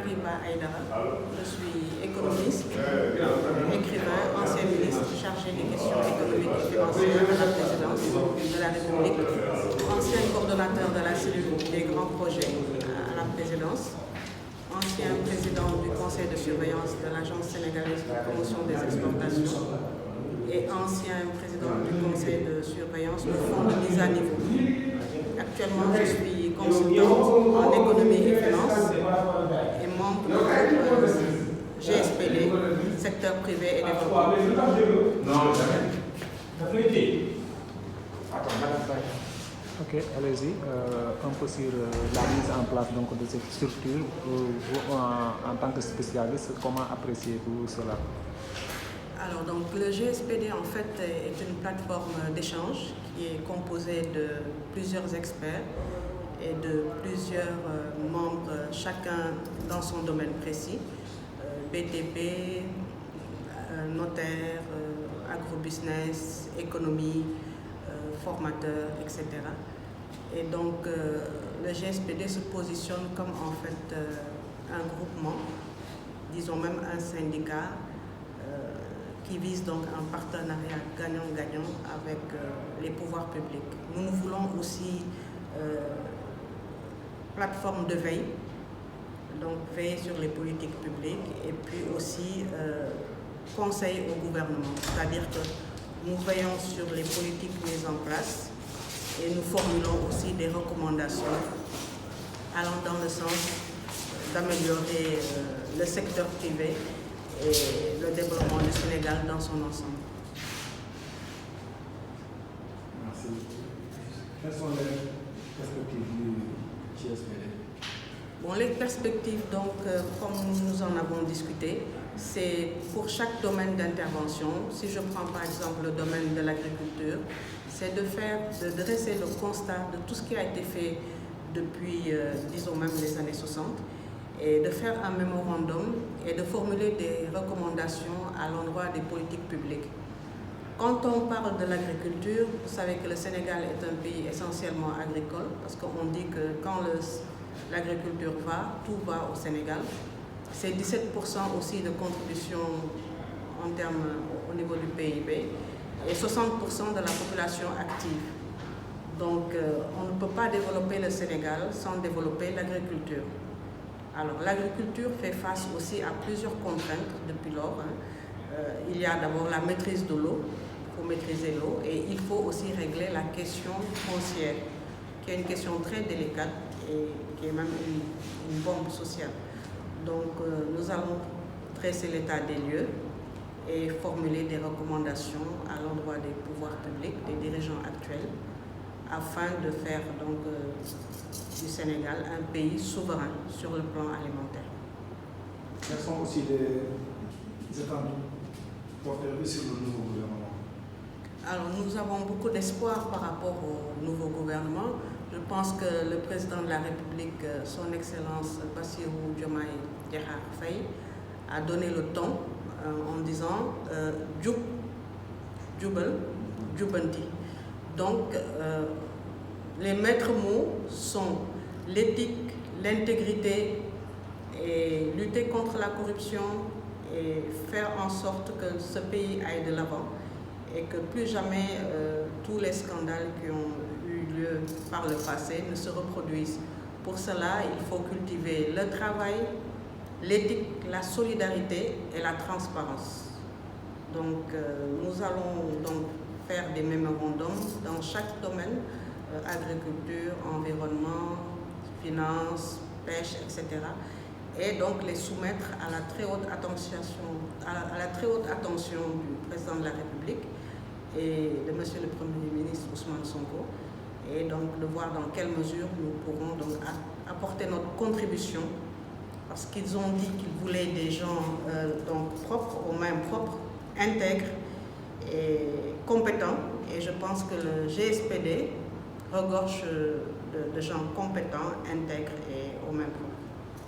Habiba Aïdara. Je suis économiste, écrivain, ancien ministre chargé des questions économiques et financières à la présidence de la République, ancien coordonnateur de la cellule des grands projets à la présidence, ancien président du conseil de surveillance de l'Agence sénégalaise de promotion des exportations et ancien président du conseil de surveillance du fonds de mise à niveau. Actuellement, je suis consultante en économie et finance et membre du GSPD, secteur privé et développement. Ok, allez-y. Un peu sur la mise en place donc, de cette structure. Vous, en tant que spécialiste, comment appréciez-vous cela? Alors, donc, le GSPD, en fait, est une plateforme d'échange qui est composée de plusieurs experts et de plusieurs membres, chacun dans son domaine précis, BTP, notaire, agrobusiness, économie, formateur, etc. Et donc, le GSPD se positionne comme en fait un groupement, disons même un syndicat, qui vise donc un partenariat gagnant-gagnant avec les pouvoirs publics. Nous voulons aussi plateforme de veille, donc veiller sur les politiques publiques et puis aussi conseil au gouvernement, c'est-à-dire que nous veillons sur les politiques mises en place et nous formulons aussi des recommandations allant dans le sens d'améliorer le secteur privé et le développement du Sénégal dans son ensemble. Merci. Quelles sont les perspectives du GSPD? Bon, les perspectives, donc, comme nous en avons discuté, c'est pour chaque domaine d'intervention. Si je prends par exemple le domaine de l'agriculture, c'est de dresser le constat de tout ce qui a été fait depuis, disons même les années 60, et de faire un mémorandum et de formuler des recommandations à l'endroit des politiques publiques. Quand on parle de l'agriculture, vous savez que le Sénégal est un pays essentiellement agricole, parce qu'on dit que quand l'agriculture va, tout va au Sénégal. C'est 17% aussi de contribution en termes au niveau du PIB et 60% de la population active. Donc on ne peut pas développer le Sénégal sans développer l'agriculture. Alors l'agriculture fait face aussi à plusieurs contraintes depuis lors. Il y a d'abord la maîtrise de l'eau, il faut maîtriser l'eau, et il faut aussi régler la question foncière, qui est une question très délicate et qui est même une bombe sociale. Donc nous allons dresser l'état des lieux et formuler des recommandations à l'endroit des pouvoirs publics, des dirigeants actuels, afin de faire donc du Sénégal un pays souverain sur le plan alimentaire. Quels sont aussi les attendus porteurs sur le nouveau gouvernement? Alors nous avons beaucoup d'espoir par rapport au nouveau gouvernement. Je pense que le président de la République, son Excellence Bassirou Diomaye Diakhar Faye, a donné le ton en disant Djoub, Djoubel, Djoubanti. Donc les maîtres mots sont l'éthique, l'intégrité et lutter contre la corruption et faire en sorte que ce pays aille de l'avant et que plus jamais tous les scandales qui ont eu lieu par le passé ne se reproduisent. Pour cela, il faut cultiver le travail, l'éthique, la solidarité et la transparence. Donc nous allons donc faire des mémorandums dans chaque domaine, agriculture, environnement, finance, pêche, etc. Et donc les soumettre à la très haute attention du président de la République et de Monsieur le Premier ministre Ousmane Sonko, et donc de voir dans quelle mesure nous pourrons donc apporter notre contribution, parce qu'ils ont dit qu'ils voulaient des gens donc propres, aux mains propres, intègres et compétents, et je pense que le GSPD regorge de gens compétents, intègres et aux mains propres.